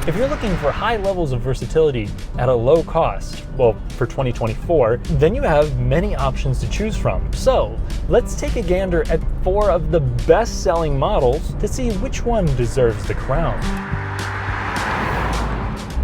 If you're looking for high levels of versatility at a low cost, well, for 2024, then you have many options to choose from. So let's take a gander at 4 of the best-selling models to see which one deserves the crown.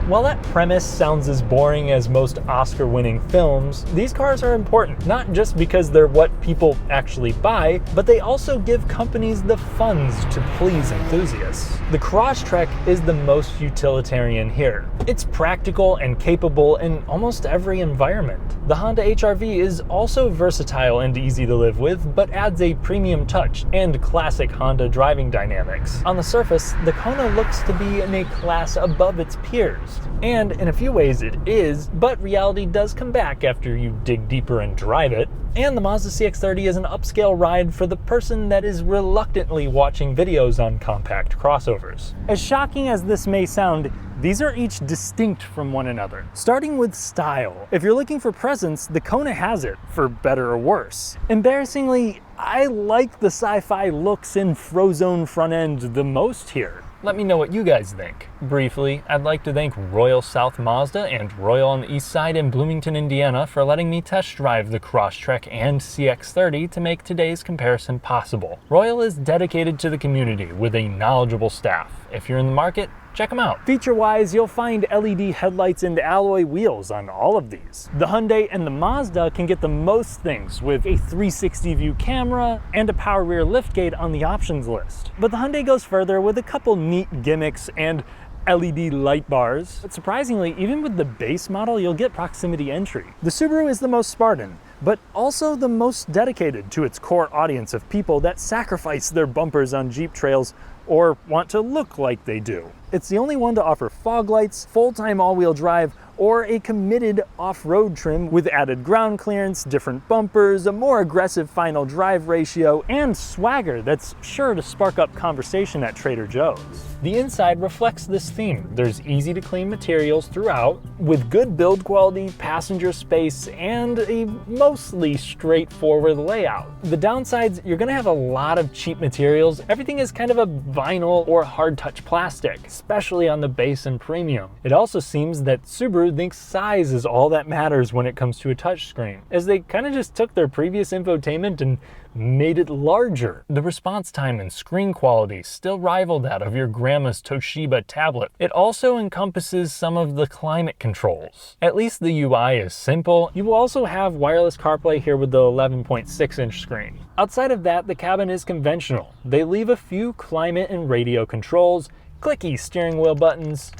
While that premise sounds as boring as most Oscar-winning films, these cars are important, not just because they're what people actually buy, but they also give companies the funds to please enthusiasts. The Crosstrek is the most utilitarian here. It's practical and capable in almost every environment. The Honda HR-V is also versatile and easy to live with, but adds a premium touch and classic Honda driving dynamics. On the surface, the Kona looks to be in a class above its peers. And in a few ways it is, but reality does come back after you dig deeper and drive it. And the Mazda CX-30 is an upscale ride for the person that is reluctantly watching videos on compact crossovers. As shocking as this may sound, these are each distinct from one another. Starting with style. If you're looking for presence, the Kona has it, for better or worse. Embarrassingly, I like the sci-fi looks and Frozone front end the most here. Let me know what you guys think. Briefly, I'd like to thank Royal South Mazda and Royal on the Eastside in Bloomington, Indiana for letting me test drive the Crosstrek and CX-30 to make today's comparison possible. Royal is dedicated to the community with a knowledgeable staff. If you're in the market, check them out. Feature-wise, you'll find LED headlights and alloy wheels on all of these. The Hyundai and the Mazda can get the most things with a 360 view camera and a power rear liftgate on the options list. But the Hyundai goes further with a couple neat gimmicks and LED light bars. But surprisingly, even with the base model, you'll get proximity entry. The Subaru is the most Spartan, but also the most dedicated to its core audience of people that sacrifice their bumpers on Jeep trails or want to look like they do. It's the only one to offer fog lights, full-time all-wheel drive, or a committed off-road trim with added ground clearance, different bumpers, a more aggressive final drive ratio, and swagger that's sure to spark up conversation at Trader Joe's. The inside reflects this theme. There's easy-to-clean materials throughout, with good build quality, passenger space, and a mostly straightforward layout. The downsides, you're gonna have a lot of cheap materials. Everything is kind of a vinyl or hard-touch plastic, especially on the base and premium. It also seems that Subaru thinks size is all that matters when it comes to a touchscreen, as they kind of just took their previous infotainment and made it larger. The response time and screen quality still rival that of your grandma's Toshiba tablet. It also encompasses some of the climate controls. At least the UI is simple. You will also have wireless CarPlay here with the 11.6-inch screen. Outside of that, the cabin is conventional. They leave a few climate and radio controls, clicky steering wheel buttons,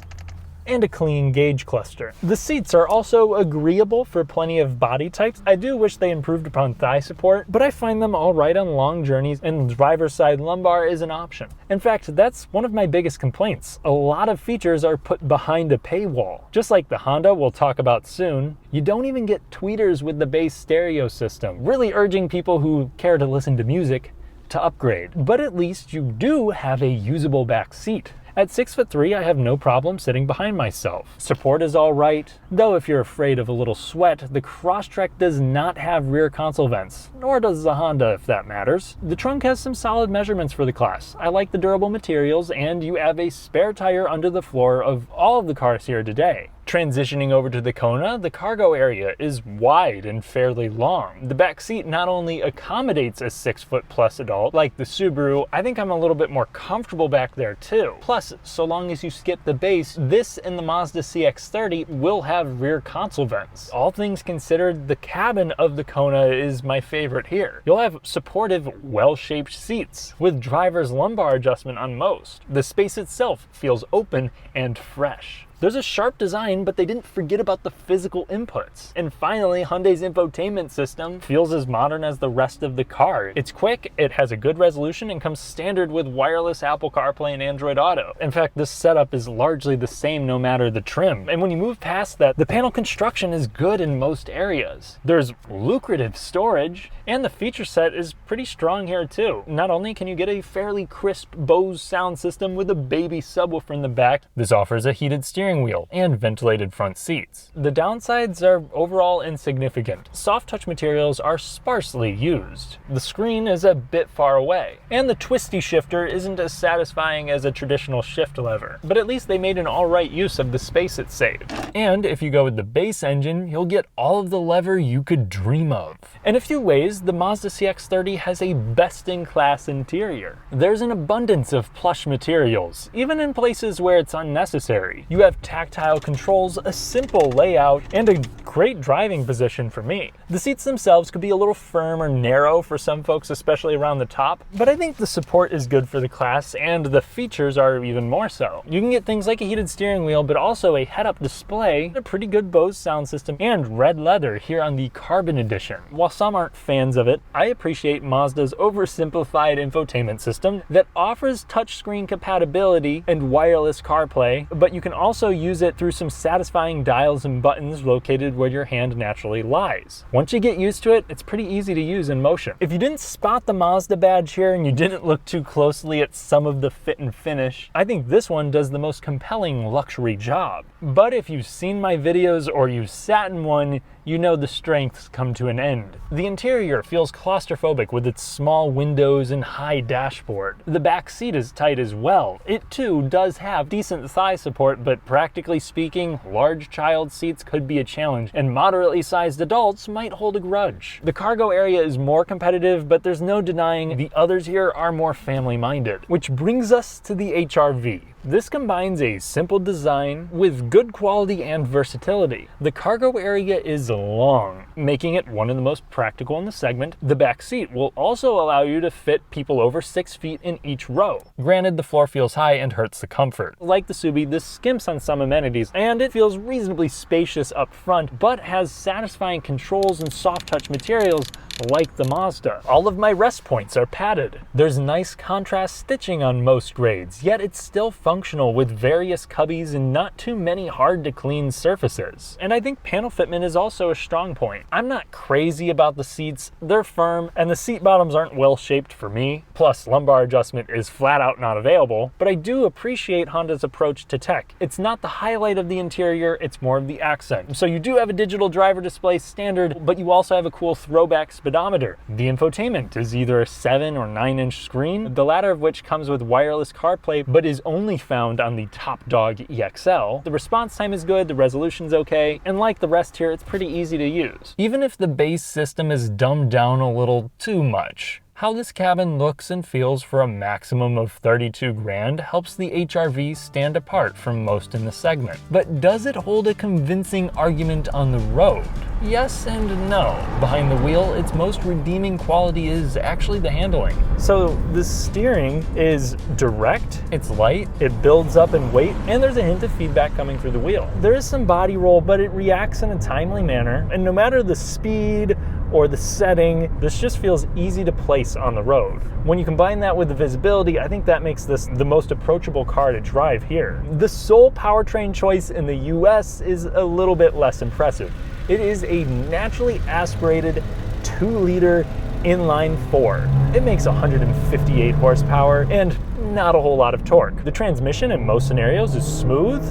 and a clean gauge cluster. The seats are also agreeable for plenty of body types. I do wish they improved upon thigh support, but I find them all right on long journeys, and driver's side lumbar is an option. In fact, that's one of my biggest complaints. A lot of features are put behind a paywall. Just like the Honda we'll talk about soon, you don't even get tweeters with the base stereo system, really urging people who care to listen to music to upgrade. But at least you do have a usable back seat. At 6'3", I have no problem sitting behind myself. Support is all right, though if you're afraid of a little sweat, the Crosstrek does not have rear console vents, nor does the Honda if that matters. The trunk has some solid measurements for the class. I like the durable materials, and you have a spare tire under the floor of all of the cars here today. Transitioning over to the Kona, the cargo area is wide and fairly long. The back seat not only accommodates a 6-foot-plus adult like the Subaru, I think I'm a little bit more comfortable back there too. Plus, so long as you skip the base, this and the Mazda CX-30 will have rear console vents. All things considered, the cabin of the Kona is my favorite here. You'll have supportive, well-shaped seats with driver's lumbar adjustment on most. The space itself feels open and fresh. There's a sharp design, but they didn't forget about the physical inputs. And finally, Hyundai's infotainment system feels as modern as the rest of the car. It's quick, it has a good resolution, and comes standard with wireless Apple CarPlay and Android Auto. In fact, this setup is largely the same no matter the trim. And when you move past that, the panel construction is good in most areas. There's lucrative storage, and the feature set is pretty strong here too. Not only can you get a fairly crisp Bose sound system with a baby subwoofer in the back, this offers a heated steering steering wheel and ventilated front seats. The downsides are overall insignificant. Soft touch materials are sparsely used. The screen is a bit far away, and the twisty shifter isn't as satisfying as a traditional shift lever, but at least they made an alright use of the space it saved. And if you go with the base engine, you'll get all of the lever you could dream of. In a few ways, the Mazda CX-30 has a best-in-class interior. There's an abundance of plush materials, even in places where it's unnecessary. You have tactile controls, a simple layout, and a great driving position for me. The seats themselves could be a little firm or narrow for some folks, especially around the top, but I think the support is good for the class, and the features are even more so. You can get things like a heated steering wheel, but also a head-up display, a pretty good Bose sound system, and red leather here on the Carbon Edition. While some aren't fans of it, I appreciate Mazda's oversimplified infotainment system that offers touchscreen compatibility and wireless CarPlay, but you can also use it through some satisfying dials and buttons located where your hand naturally lies. Once you get used to it, it's pretty easy to use in motion. If you didn't spot the Mazda badge here and you didn't look too closely at some of the fit and finish, I think this one does the most compelling luxury job. But if you've seen my videos or you've sat in one, you know the strengths come to an end. The interior feels claustrophobic with its small windows and high dashboard. The back seat is tight as well. It too does have decent thigh support, but practically speaking, large child seats could be a challenge, and moderately sized adults might hold a grudge. The cargo area is more competitive, but there's no denying the others here are more family-minded. Which brings us to the HR-V. This combines a simple design with good quality and versatility. The cargo area is long, making it one of the most practical in the segment. The back seat will also allow you to fit people over 6 feet in each row. Granted, the floor feels high and hurts the comfort. Like the Subi, this skimps on some amenities, and it feels reasonably spacious up front, but has satisfying controls and soft touch materials like the Mazda. All of my rest points are padded. There's nice contrast stitching on most grades, yet it's still functional with various cubbies and not too many hard to clean surfaces. And I think panel fitment is also a strong point. I'm not crazy about the seats, they're firm, and the seat bottoms aren't well shaped for me, plus lumbar adjustment is flat out not available, but I do appreciate Honda's approach to tech. It's not the highlight of the interior, it's more of the accent. So you do have a digital driver display standard, but you also have a cool throwback speedometer. The infotainment is either a 7 or 9-inch screen, the latter of which comes with wireless CarPlay, but is only found on the top dog EXL. The response time is good, the resolution's okay, and like the rest here, it's pretty easy to use. Even if the base system is dumbed down a little too much. How this cabin looks and feels for a maximum of 32 grand helps the HR-V stand apart from most in the segment. But does it hold a convincing argument on the road? Yes and no. Behind the wheel, its most redeeming quality is actually the handling. So the steering is direct, it's light, it builds up in weight, and there's a hint of feedback coming through the wheel. There is some body roll, but it reacts in a timely manner, and no matter the speed or the setting, this just feels easy to place on the road. When you combine that with the visibility, I think that makes this the most approachable car to drive here. The sole powertrain choice in the US is a little bit less impressive. It is a naturally aspirated 2-liter inline 4. It makes 158 horsepower and not a whole lot of torque. The transmission in most scenarios is smooth.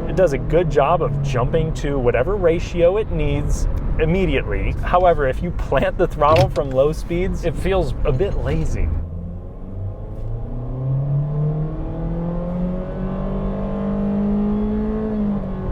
It does a good job of jumping to whatever ratio it needs immediately. However, if you plant the throttle from low speeds, it feels a bit lazy.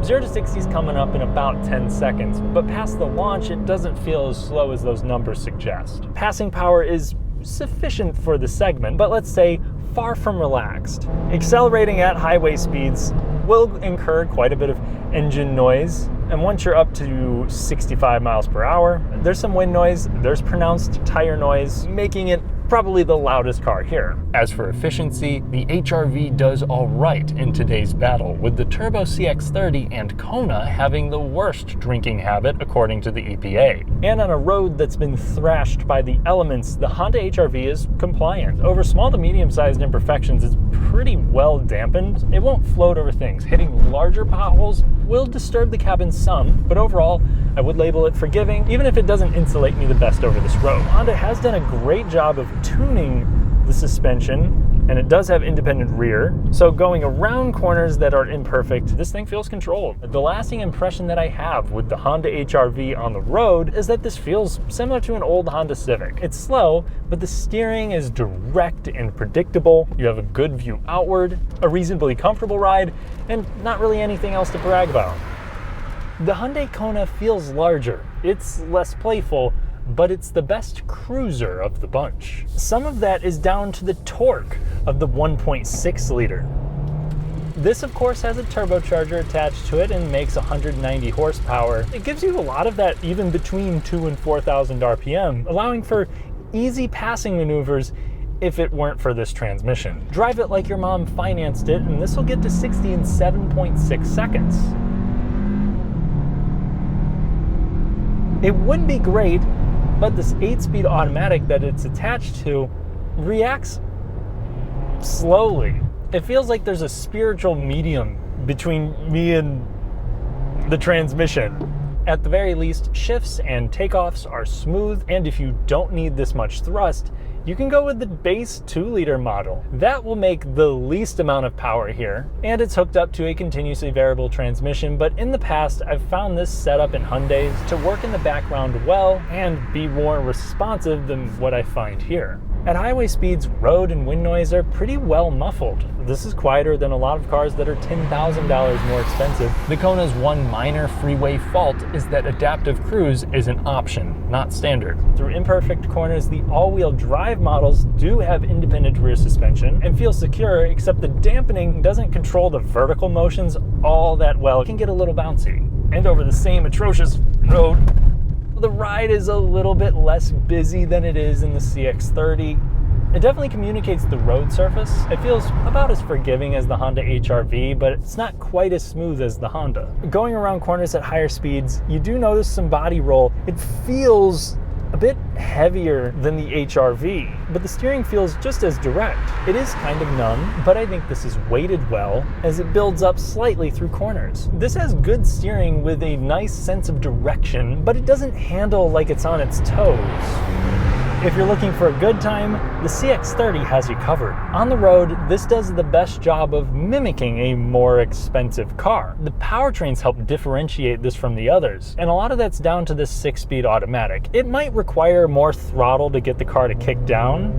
Zero to 60 is coming up in about 10 seconds, but past the launch, it doesn't feel as slow as those numbers suggest. Passing power is sufficient for the segment, but let's say far from relaxed. Accelerating at highway speeds will incur quite a bit of engine noise, and once you're up to 65 miles per hour, there's some wind noise, there's pronounced tire noise, making it probably the loudest car here. As for efficiency, the HR-V does all right in today's battle, with the Turbo CX-30 and Kona having the worst drinking habit according to the EPA. And on a road that's been thrashed by the elements, the Honda HR-V is compliant. Over small to medium-sized imperfections, it's pretty well dampened. It won't float over things. Hitting larger potholes will disturb the cabin some, but overall, I would label it forgiving, even if it doesn't insulate me the best over this road. Honda has done a great job of tuning the the suspension, and it does have independent rear. So going around corners that are imperfect, this thing feels controlled. The lasting impression that I have with the Honda HR-V on the road is that this feels similar to an old Honda Civic. It's slow, but the steering is direct and predictable. You have a good view outward, a reasonably comfortable ride, and not really anything else to brag about. The Hyundai Kona feels larger. It's less playful, but it's the best cruiser of the bunch. Some of that is down to the torque of the 1.6 liter. This, of course, has a turbocharger attached to it and makes 190 horsepower. It gives you a lot of that even between 2,000 and 4,000 RPM, allowing for easy passing maneuvers if it weren't for this transmission. Drive it like your mom financed it, and this will get to 60 in 7.6 seconds. It would be great, but this 8-speed automatic that it's attached to reacts slowly. It feels like there's a spiritual medium between me and the transmission. At the very least, shifts and takeoffs are smooth, and if you don't need this much thrust, you can go with the base 2-liter model. That will make the least amount of power here, and it's hooked up to a continuously variable transmission, but in the past, I've found this setup in Hyundais to work in the background well and be more responsive than what I find here. At highway speeds, road and wind noise are pretty well muffled. This is quieter than a lot of cars that are $10,000 more expensive. The Kona's one minor freeway fault is that adaptive cruise is an option, not standard. Through imperfect corners, the all-wheel drive models do have independent rear suspension and feel secure, except the dampening doesn't control the vertical motions all that well. It can get a little bouncy. And over the same atrocious road, the ride is a little bit less busy than it is in the CX-30. It definitely communicates the road surface. It feels about as forgiving as the Honda HR-V, but it's not quite as smooth as the Honda. Going around corners at higher speeds, you do notice some body roll. It feels a bit heavier than the HR-V, but the steering feels just as direct. It is kind of numb, but I think this is weighted well as it builds up slightly through corners. This has good steering with a nice sense of direction, but it doesn't handle like it's on its toes. If you're looking for a good time, the CX-30 has you covered. On the road, this does the best job of mimicking a more expensive car. The powertrains help differentiate this from the others, and a lot of that's down to this 6-speed automatic. It might require more throttle to get the car to kick down,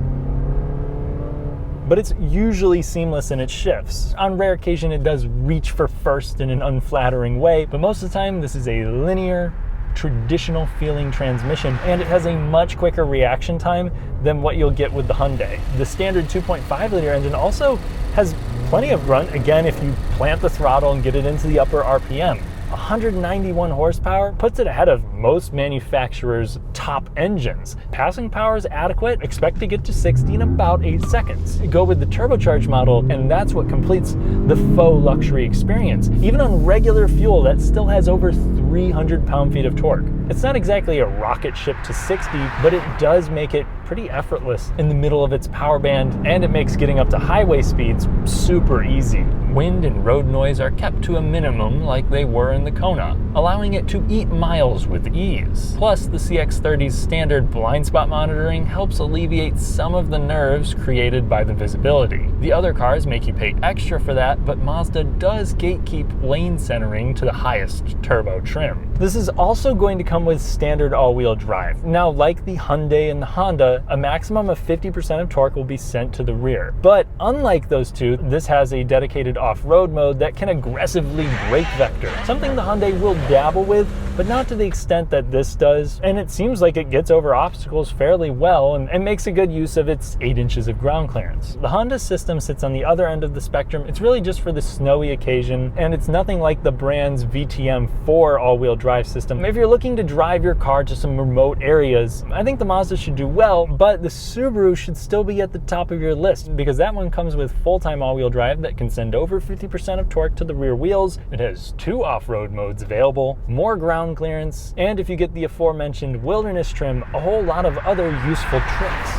but it's usually seamless in its shifts. On rare occasion, it does reach for first in an unflattering way, but most of the time, this is a linear, traditional feeling transmission, and it has a much quicker reaction time than what you'll get with the Hyundai. The standard 2.5 liter engine also has plenty of grunt, again, if you plant the throttle and get it into the upper RPM. 191 horsepower puts it ahead of most manufacturers' top engines. Passing power is adequate. Expect to get to 60 in about 8 seconds. Go with the turbocharged model, and that's what completes the faux luxury experience. Even on regular fuel, that still has over 300 pound-feet of torque. It's not exactly a rocket ship to 60, but it does make it pretty effortless in the middle of its power band, and it makes getting up to highway speeds super easy. Wind and road noise are kept to a minimum like they were in the Kona, allowing it to eat miles with ease. Plus, the CX-30's standard blind spot monitoring helps alleviate some of the nerves created by the visibility. The other cars make you pay extra for that, but Mazda does gatekeep lane centering to the highest turbo trim. This is also going to come with standard all-wheel drive. Now, like the Hyundai and the Honda, a maximum of 50% of torque will be sent to the rear. But unlike those two, this has a dedicated off-road mode that can aggressively brake vector, something the Hyundai will dabble with, but not to the extent that this does, and it seems like it gets over obstacles fairly well and makes a good use of its 8 inches of ground clearance. The Honda system sits on the other end of the spectrum. It's really just for the snowy occasion, and it's nothing like the brand's VTM4 all-wheel drive system. If you're looking to drive your car to some remote areas, I think the Mazda should do well, but the Subaru should still be at the top of your list, because that one comes with full-time all-wheel drive that can send over 50% of torque to the rear wheels. It has 2 off-road modes available, more ground clearance, and if you get the aforementioned wilderness trim, a whole lot of other useful tricks.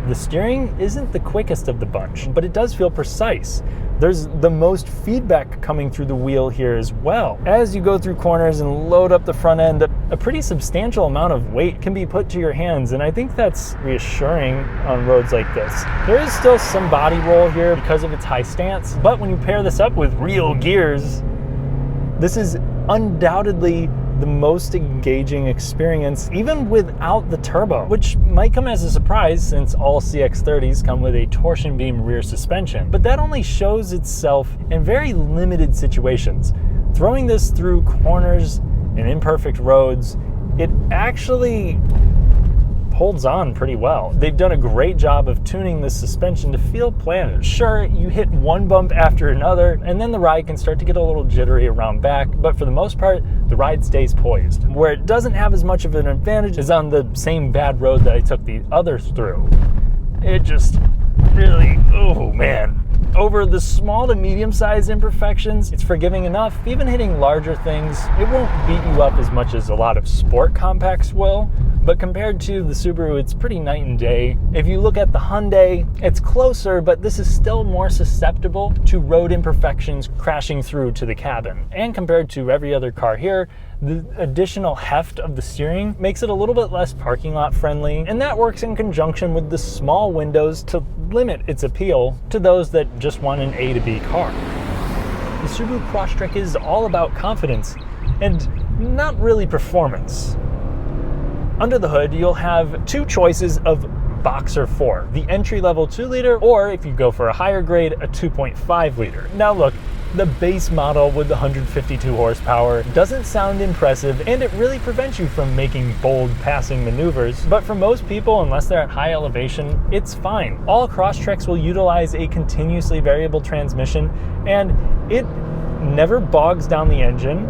The steering isn't the quickest of the bunch, but it does feel precise. There's the most feedback coming through the wheel here as well. As you go through corners and load up the front end, a pretty substantial amount of weight can be put to your hands, and I think that's reassuring on roads like this. There is still some body roll here because of its high stance, but when you pair this up with real gears, this is undoubtedly the most engaging experience, even without the turbo, which might come as a surprise since all CX-30s come with a torsion beam rear suspension. But that only shows itself in very limited situations. Throwing this through corners and imperfect roads, it actually holds on pretty well. They've done a great job of tuning this suspension to feel planted. Sure, you hit one bump after another, and then the ride can start to get a little jittery around back, but for the most part, the ride stays poised. Where it doesn't have as much of an advantage is on the same bad road that I took the others through. It just really, oh man. Over the small to medium-sized imperfections, it's forgiving enough. Even hitting larger things, it won't beat you up as much as a lot of sport compacts will, but compared to the Subaru, it's pretty night and day. If you look at the Hyundai, it's closer, but this is still more susceptible to road imperfections crashing through to the cabin. And compared to every other car here, the additional heft of the steering makes it a little bit less parking lot friendly, and that works in conjunction with the small windows to limit its appeal to those that just want an A to B car. The Subaru Crosstrek is all about confidence and not really performance. Under the hood, you'll have two choices of Boxer 4, the entry-level 2-liter, or if you go for a higher grade, a 2.5-liter. Now look, the base model with the 152 horsepower doesn't sound impressive, and it really prevents you from making bold passing maneuvers, but for most people, unless they're at high elevation, it's fine. All Crosstreks will utilize a continuously variable transmission, and it never bogs down the engine,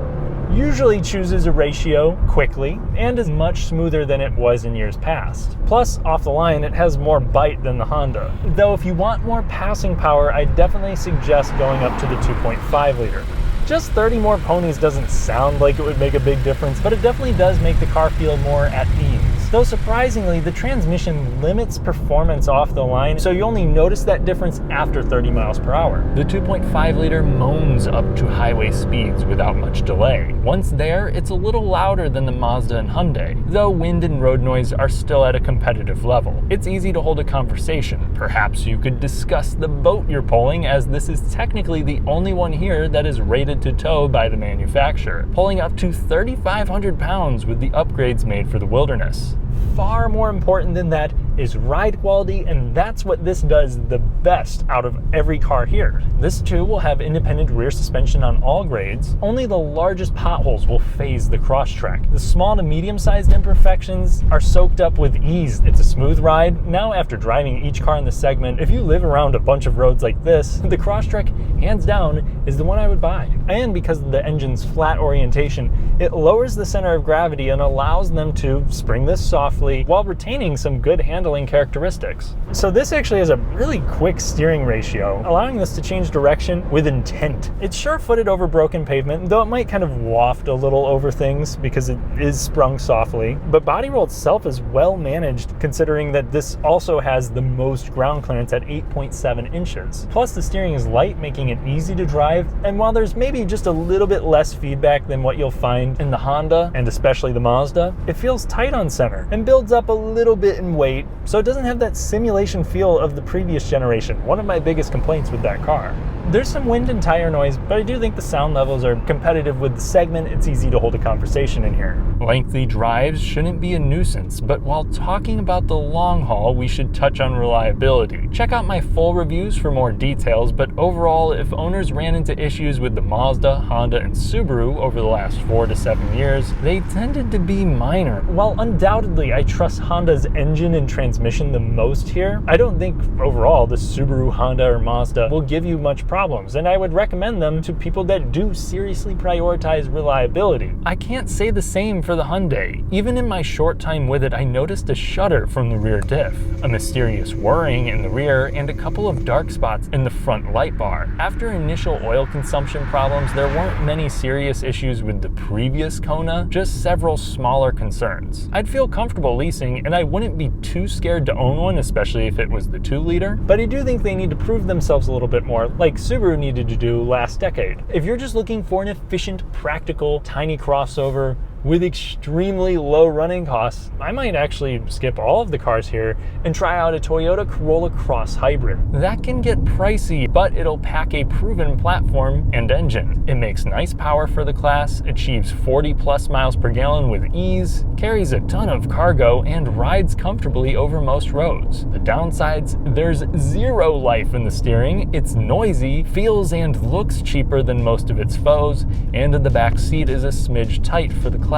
usually chooses a ratio quickly, and is much smoother than it was in years past. Plus, off the line, it has more bite than the Honda. Though if you want more passing power, I definitely suggest going up to the 2.5-liter. Just 30 more ponies doesn't sound like it would make a big difference, but it definitely does make the car feel more at ease. Though surprisingly, the transmission limits performance off the line, so you only notice that difference after 30 miles per hour. The 2.5-liter moans up to highway speeds without much delay. Once there, it's a little louder than the Mazda and Hyundai, though wind and road noise are still at a competitive level. It's easy to hold a conversation. Perhaps you could discuss the boat you're pulling, as this is technically the only one here that is rated to tow by the manufacturer, pulling up to 3,500 pounds with the upgrades made for the wilderness. Far more important than that is ride quality, and that's what this does the best out of every car here. This too will have independent rear suspension on all grades. Only the largest potholes will phase the Crosstrek. The small to medium-sized imperfections are soaked up with ease. It's a smooth ride. Now, after driving each car in the segment, if you live around a bunch of roads like this, the Crosstrek, hands down, is the one I would buy. And because of the engine's flat orientation, it lowers the center of gravity and allows them to spring this softly while retaining some good handling characteristics. So this actually has a really quick steering ratio, allowing this to change direction with intent. It's sure-footed over broken pavement, though it might kind of waft a little over things because it is sprung softly, but body roll itself is well managed considering that this also has the most ground clearance at 8.7 inches. Plus the steering is light, making it easy to drive, and while there's maybe just a little bit less feedback than what you'll find in the Honda, and especially the Mazda, it feels tight on center and builds up a little bit in weight, so it doesn't have that simulation feel of the previous generation, one of my biggest complaints with that car. There's some wind and tire noise, but I do think the sound levels are competitive with the segment. It's easy to hold a conversation in here. Lengthy drives shouldn't be a nuisance, but while talking about the long haul, we should touch on reliability. Check out my full reviews for more details, but overall, if owners ran into issues with the Mazda, Honda, and Subaru over the last 4 to 7 years, they tended to be minor. While undoubtedly I trust Honda's engine and transmission the most here, I don't think overall the Subaru, Honda, or Mazda will give you much problems, and I would recommend them to people that do seriously prioritize reliability. I can't say the same for the Hyundai. Even in my short time with it, I noticed a shudder from the rear diff, a mysterious whirring in the rear, and a couple of dark spots in the front light bar. After initial oil consumption problems, there weren't many serious issues with the previous Kona, just several smaller concerns. I'd feel comfortable leasing, and I wouldn't be too scared to own one, especially if it was the 2-liter, but I do think they need to prove themselves a little bit more, like Subaru needed to do last decade. If you're just looking for an efficient, practical, tiny crossover with extremely low running costs, I might actually skip all of the cars here and try out a Toyota Corolla Cross Hybrid. That can get pricey, but it'll pack a proven platform and engine. It makes nice power for the class, achieves 40 plus miles per gallon with ease, carries a ton of cargo, and rides comfortably over most roads. The downsides: there's zero life in the steering, it's noisy, feels and looks cheaper than most of its foes, and the back seat is a smidge tight for the class.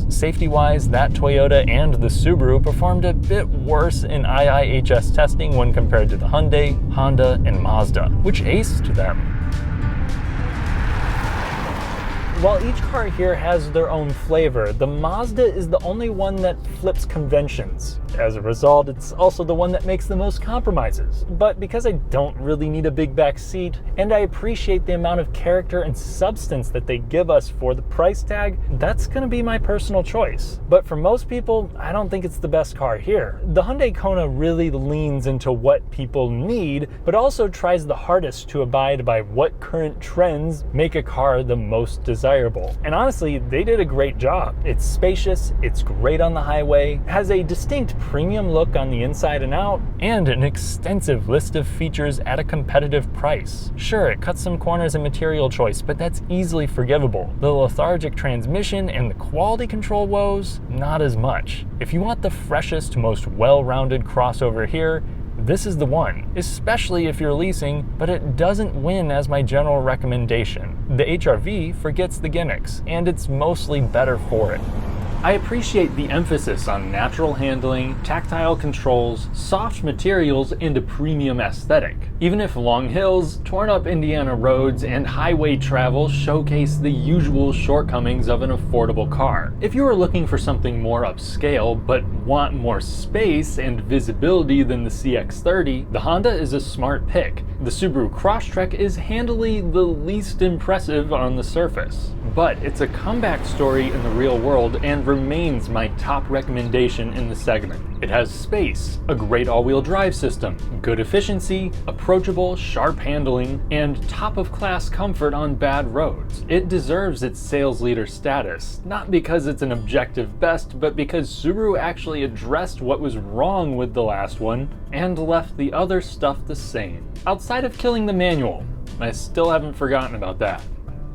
Safety-wise, that Toyota and the Subaru performed a bit worse in IIHS testing when compared to the Hyundai, Honda, and Mazda, which aced them. While each car here has their own flavor, the Mazda is the only one that flips conventions. As a result, it's also the one that makes the most compromises. But because I don't really need a big back seat, and I appreciate the amount of character and substance that they give us for the price tag, that's gonna be my personal choice. But for most people, I don't think it's the best car here. The Hyundai Kona really leans into what people need, but also tries the hardest to abide by what current trends make a car the most desirable. And honestly, they did a great job. It's spacious, it's great on the highway, has a distinct premium look on the inside and out, and an extensive list of features at a competitive price. Sure, it cuts some corners in material choice, but that's easily forgivable. The lethargic transmission and the quality control woes, not as much. If you want the freshest, most well-rounded crossover here, this is the one, especially if you're leasing, but it doesn't win as my general recommendation. The HR-V forgets the gimmicks, and it's mostly better for it. I appreciate the emphasis on natural handling, tactile controls, soft materials, and a premium aesthetic. Even if long hills, torn up Indiana roads, and highway travel showcase the usual shortcomings of an affordable car. If you are looking for something more upscale, but want more space and visibility than the CX-30, the Honda is a smart pick. The Subaru Crosstrek is handily the least impressive on the surface, but it's a comeback story in the real world and remains my top recommendation in the segment. It has space, a great all-wheel drive system, good efficiency, approachable, sharp handling, and top-of-class comfort on bad roads. It deserves its sales leader status, not because it's an objective best, but because Subaru actually addressed what was wrong with the last one and left the other stuff the same. Outside of killing the manual, I still haven't forgotten about that.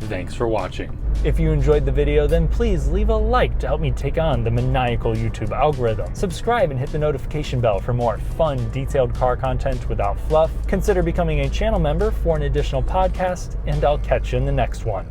Thanks for watching. If you enjoyed the video, then please leave a like to help me take on the maniacal YouTube algorithm. Subscribe and hit the notification bell for more fun, detailed car content without fluff. Consider becoming a channel member for an additional podcast, and I'll catch you in the next one.